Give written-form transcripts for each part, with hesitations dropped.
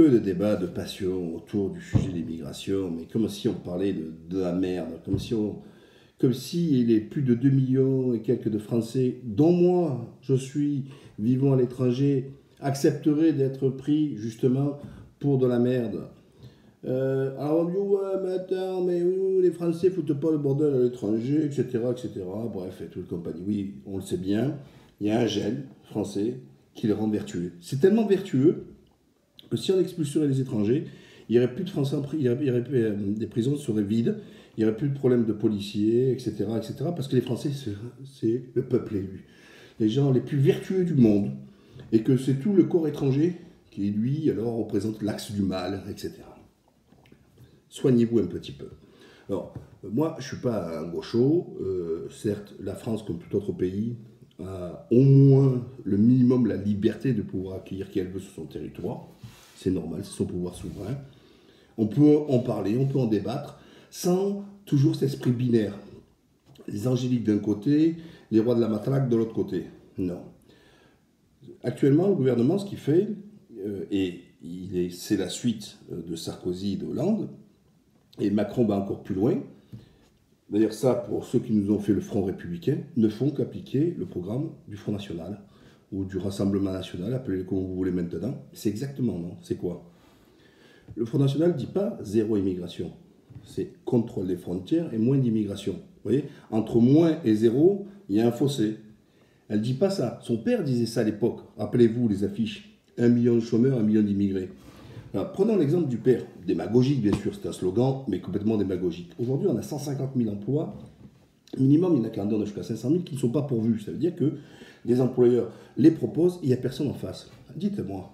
que de débats, de passion autour du sujet de l'immigration, mais comme si on parlait de la merde, comme si les plus de 2 millions et quelques de Français, dont moi, je suis, vivant à l'étranger, accepteraient d'être pris justement pour de la merde. Alors on me dit, ouais, mais attends, mais oui, les Français foutent pas le bordel à l'étranger, etc., etc. Bref, et toute compagnie. Oui, on le sait bien, il y a un gène français qui les rend vertueux. C'est tellement vertueux que si on expulserait les étrangers, il n'y aurait plus de Français en prison, des prisons seraient vides, il n'y aurait plus de problème de policiers, etc., etc., parce que les Français, c'est le peuple élu. Les gens les plus vertueux du monde, et que c'est tout le corps étranger qui, lui, alors, représente l'axe du mal, etc. Soignez-vous un petit peu. Alors, moi, je ne suis pas un gaucho. Certes, la France, comme tout autre pays, a au moins le minimum la liberté de pouvoir accueillir qui elle veut sur son territoire. C'est normal, c'est son pouvoir souverain. On peut en parler, on peut en débattre, sans toujours cet esprit binaire. Les angéliques d'un côté, les rois de la matraque de l'autre côté. Non. Actuellement, le gouvernement, ce qu'il fait, et c'est la suite de Sarkozy et d'Hollande, et Macron va encore plus loin. D'ailleurs, ça, pour ceux qui nous ont fait le Front républicain, ne font qu'appliquer le programme du Front National ou du Rassemblement National, appelez-le comme vous voulez maintenant. C'est exactement, non? C'est quoi? Le Front National ne dit pas zéro immigration. C'est contrôle des frontières et moins d'immigration. Vous voyez? Entre moins et zéro, il y a un fossé. Elle ne dit pas ça. Son père disait ça à l'époque. Rappelez-vous les affiches. 1 million de chômeurs, 1 million d'immigrés. Alors, prenons l'exemple du père. Démagogique, bien sûr, c'est un slogan, mais complètement démagogique. Aujourd'hui, on a 150 000 emplois. Minimum, il y en a qui en donnent jusqu'à 500 000 qui ne sont pas pourvus. Ça veut dire que les employeurs les proposent, il n'y a personne en face. Dites-moi,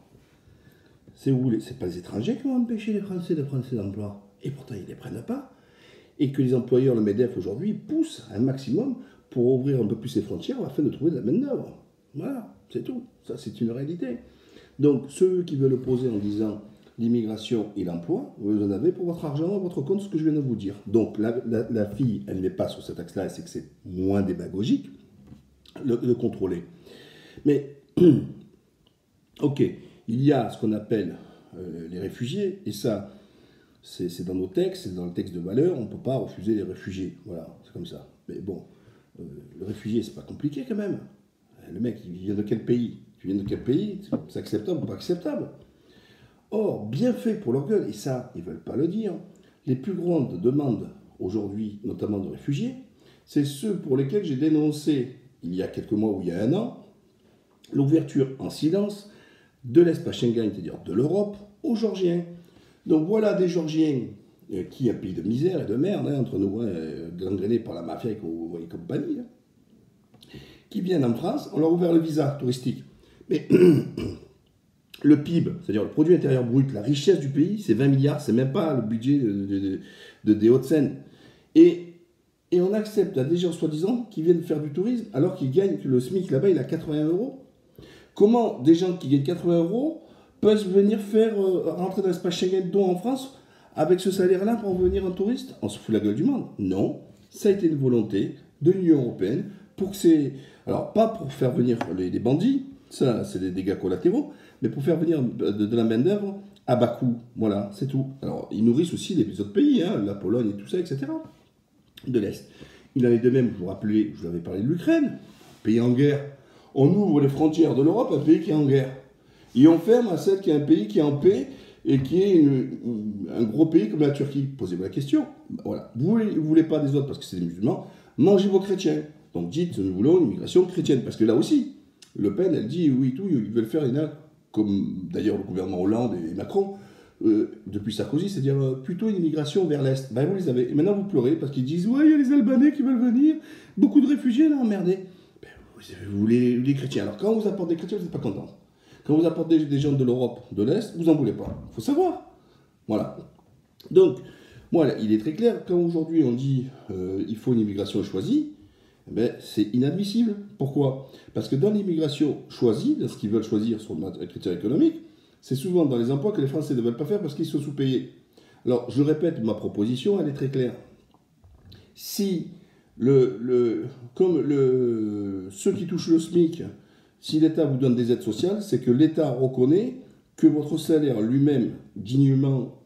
c'est pas les étrangers qui vont empêcher les Français de prendre ces emplois. Et pourtant, ils ne les prennent pas. Et que les employeurs, le MEDEF aujourd'hui, poussent un maximum pour ouvrir un peu plus les frontières afin de trouver de la main-d'œuvre. Voilà, c'est tout. Ça, c'est une réalité. Donc, ceux qui veulent opposer en disant l'immigration et l'emploi, vous en avez pour votre argent, à votre compte, ce que je viens de vous dire. Donc, la fille, elle n'est pas sur cet axe-là, c'est que c'est moins démagogique de contrôler. Mais, ok, il y a ce qu'on appelle les réfugiés, et ça, c'est dans nos textes, c'est dans le texte de valeur, on ne peut pas refuser les réfugiés. Voilà, c'est comme ça. Mais bon, le réfugié, c'est pas compliqué quand même. Le mec, il vient de quel pays? Tu viens de quel pays? C'est acceptable ou pas acceptable? Or, bien fait pour leur gueule, et ça, ils ne veulent pas le dire, les plus grandes demandes aujourd'hui, notamment de réfugiés, c'est ceux pour lesquels j'ai dénoncé, il y a quelques mois ou il y a un an, l'ouverture en silence de l'espace Schengen, c'est-à-dire de l'Europe, aux Georgiens. Donc voilà des Georgiens qui, un pays de misère et de merde, entre nous, gangrénés par la mafia et compagnie, qui viennent en France, on leur a ouvert le visa touristique. Mais le PIB, c'est-à-dire le produit intérieur brut, la richesse du pays, c'est 20 milliards, c'est même pas le budget des Hauts-de-Seine. Et on accepte à des gens soi-disant qui viennent faire du tourisme alors qu'ils gagnent, que le SMIC là-bas il a 80 euros. Comment des gens qui gagnent 80 euros peuvent venir rentrer dans l'espace Schengen dont en France avec ce salaire-là pour venir en touriste? On se fout la gueule du monde. Non, ça a été une volonté de l'Union européenne pour que c'est... Alors, pas pour faire venir les bandits, ça c'est des dégâts collatéraux, mais pour faire venir de la main-d'œuvre à bas coût. Voilà, c'est tout. Alors, ils nourrissent aussi les autres pays, la Pologne et tout ça, etc. de l'Est. Il en est de même, je vous avais parlé de l'Ukraine, pays en guerre. On ouvre les frontières de l'Europe à un pays qui est en guerre. Et on ferme à celle qui est un pays qui est en paix et qui est un gros pays comme la Turquie. Posez-vous la question. Voilà. Vous ne voulez pas des autres parce que c'est des musulmans, mangez vos chrétiens. Donc dites, nous voulons une immigration chrétienne. Parce que là aussi, Le Pen, elle dit oui, tout, ils veulent faire comme d'ailleurs le gouvernement Hollande et Macron, depuis Sarkozy, c'est-à-dire plutôt une immigration vers l'Est. Ben, vous les avez. Et maintenant, vous pleurez parce qu'ils disent ouais, il y a les Albanais qui veulent venir, beaucoup de réfugiés, là, emmerdés. Ben, vous voulez les chrétiens. Alors, quand on vous apporte des chrétiens, vous n'êtes pas content. Quand vous apportez des gens de l'Europe, de l'Est, vous n'en voulez pas. Il faut savoir. Voilà. Donc, moi, il est très clair, quand aujourd'hui on dit il faut une immigration choisie, ben, c'est inadmissible. Pourquoi? Parce que dans l'immigration choisie, dans ce qu'ils veulent choisir sur le critère économique, c'est souvent dans les emplois que les Français ne veulent pas faire parce qu'ils sont sous-payés. Alors, je répète, ma proposition, elle est très claire. Si, ceux qui touchent le SMIC, si l'État vous donne des aides sociales, c'est que l'État reconnaît que votre salaire lui-même, dignement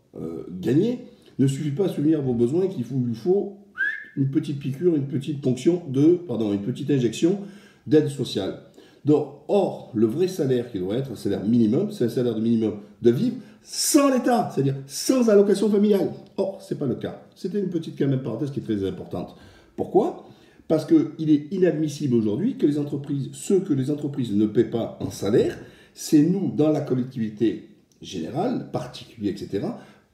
gagné, ne suffit pas à subvenir à vos besoins, qu'il lui faut une petite piqûre, une petite une petite injection d'aide sociale. Donc, or, le vrai salaire qui doit être un salaire minimum, c'est un salaire de minimum de vivre sans l'État, c'est-à-dire sans allocation familiale. Or, ce n'est pas le cas. C'était une petite quand même parenthèse qui est très importante. Pourquoi ? Parce qu'il est inadmissible aujourd'hui que ceux que les entreprises ne paient pas en salaire, c'est nous, dans la collectivité générale, particuliers, etc.,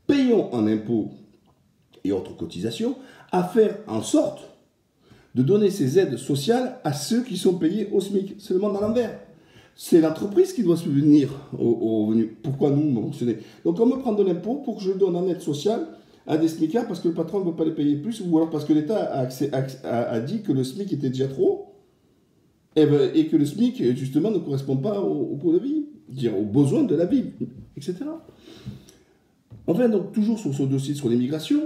payons en impôts et autres cotisations à faire en sorte de donner ces aides sociales à ceux qui sont payés au SMIC. C'est le monde à l'envers. C'est l'entreprise qui doit subvenir aux revenus. Pourquoi nous mentionner ? Donc on me prend de l'impôt pour que je donne en aide sociale à des SMICards parce que le patron ne veut pas les payer plus, ou alors parce que l'État a dit que le SMIC était déjà trop, et que le SMIC, justement, ne correspond pas au coût de vie, aux besoins de la vie, etc. Enfin, donc, toujours sur ce dossier sur l'immigration,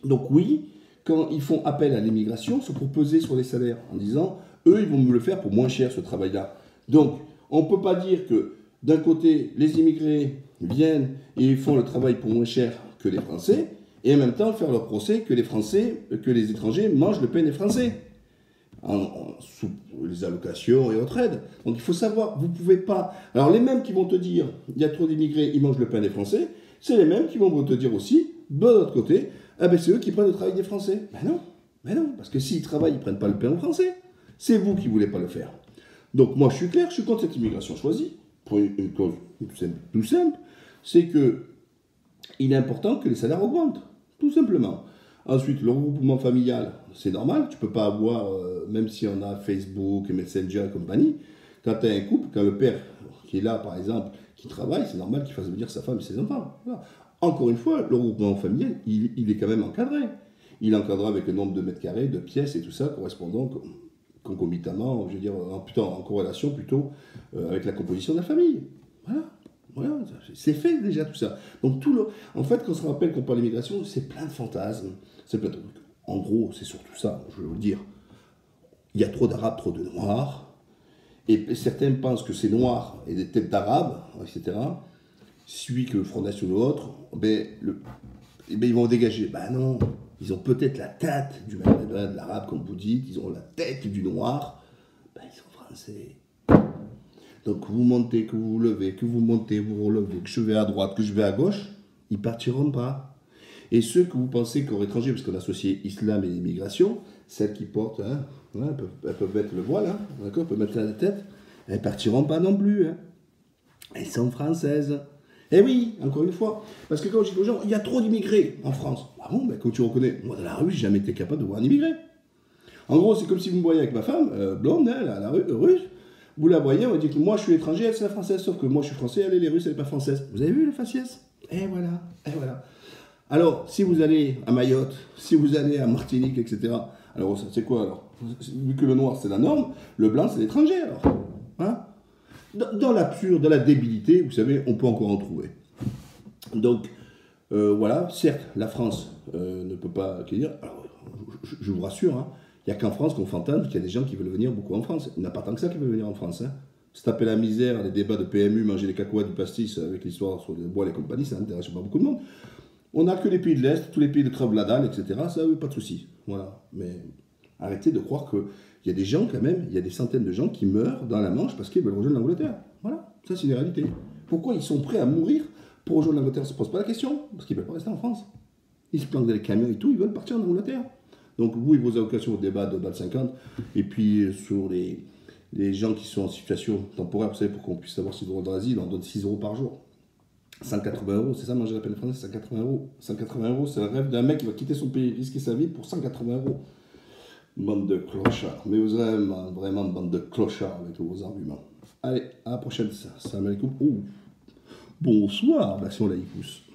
donc oui, quand ils font appel à l'immigration, c'est pour peser sur les salaires, en disant, eux, ils vont me le faire pour moins cher, ce travail-là. Donc, on ne peut pas dire que, d'un côté, les immigrés viennent et font le travail pour moins cher que les Français, et en même temps faire leur procès que les étrangers mangent le pain des Français, sous les allocations et autres aides. Donc il faut savoir, vous ne pouvez pas... Alors les mêmes qui vont te dire, il y a trop d'immigrés, ils mangent le pain des Français, c'est les mêmes qui vont te dire aussi, de l'autre côté, ah ben c'est eux qui prennent le travail des Français. Ben non, parce que s'ils travaillent, ils ne prennent pas le pain aux Français. C'est vous qui ne voulez pas le faire. Donc moi je suis clair, je suis contre cette immigration choisie, pour une cause tout simple, c'est que il est important que les salaires augmentent, tout simplement. Ensuite, le regroupement familial, c'est normal, tu ne peux pas avoir, même si on a Facebook, Messenger et compagnie, quand tu as un couple, quand le père qui est là, par exemple, qui travaille, c'est normal qu'il fasse venir sa femme et ses enfants. Voilà. Encore une fois, le regroupement familial, il est quand même encadré. Il est encadré avec le nombre de mètres carrés, de pièces et tout ça, correspondant concomitamment, je veux dire, en corrélation plutôt avec la composition de la famille. Voilà, c'est fait déjà tout ça. Donc en fait, quand on se rappelle qu'on parle d'immigration, c'est plein de fantasmes, c'est plein de trucs. En gros, c'est surtout ça, je veux vous le dire. Il y a trop d'Arabes, trop de Noirs, et certains pensent que ces Noirs et des têtes d'Arabes, etc., celui que le Front National ou autre, ils vont dégager. Ben non, ils ont peut-être la tête du Maghrébin, de l'Arabe, comme vous dites, ils ont la tête du Noir, ils sont français. Donc vous montez, que vous vous levez, que vous montez, vous vous relevez, que je vais à droite, que je vais à gauche, ils partiront pas. Et ceux que vous pensez qu'aux étrangers, parce qu'on associe islam et immigration, celles qui portent, elles peuvent mettre le voile, d'accord, elles peuvent mettre la tête, elles partiront pas non plus. Elles sont françaises. Eh oui, encore une fois, parce que quand je dis aux gens, il y a trop d'immigrés en France. Ah bon, quand tu reconnais, moi dans la rue, j'ai jamais été capable de voir un immigré. En gros, c'est comme si vous me voyez avec ma femme, blonde, à la rue, russe. Vous la voyez, on va dire que moi je suis étranger, elle c'est la française, sauf que moi je suis français, elle est les russes, elle n'est pas française. Vous avez vu le faciès ? Et voilà. Alors, si vous allez à Mayotte, si vous allez à Martinique, etc., alors c'est quoi alors ? Vu que le noir c'est la norme, le blanc c'est l'étranger alors. Dans l'absurde, dans la débilité, vous savez, on peut encore en trouver. Donc, voilà, certes, la France ne peut pas accueillir. Alors, je vous rassure, il n'y a qu'en France qu'on fantasme qu'il y a des gens qui veulent venir beaucoup en France. Il n'y en a pas tant que ça qui veulent venir en France. Se taper la misère, les débats de PMU, manger des cacahuètes, du pastis avec l'histoire sur les bois et compagnie, ça n'intéresse pas beaucoup de monde. On n'a que les pays de l'Est, tous les pays de Trèves-la-Dalle, etc. Ça, pas de souci. Voilà. Mais arrêtez de croire qu'il y a des gens quand même, il y a des centaines de gens qui meurent dans la Manche parce qu'ils veulent rejoindre l'Angleterre. Voilà. Ça, c'est une réalité. Pourquoi ils sont prêts à mourir pour rejoindre l'Angleterre ? Ça ne se pose pas la question. Parce qu'ils ne veulent pas rester en France. Ils se planquent dans les camions et tout, ils veulent partir en Angleterre. Donc vous et vos allocations au débat de BAL 50, et puis sur les gens qui sont en situation temporaire, vous savez, pour qu'on puisse savoir s'ils ont droit d'asile, on donne 6 € par jour. 180 €, c'est ça, manger la peine française, 180 €. 180 €, c'est le rêve d'un mec qui va quitter son pays, risquer sa vie pour 180 €. Bande de clochards. Mais vous avez vraiment une bande de clochards avec vos arguments. Allez, à la prochaine. Salam alaikum. Bonsoir, version laïcus.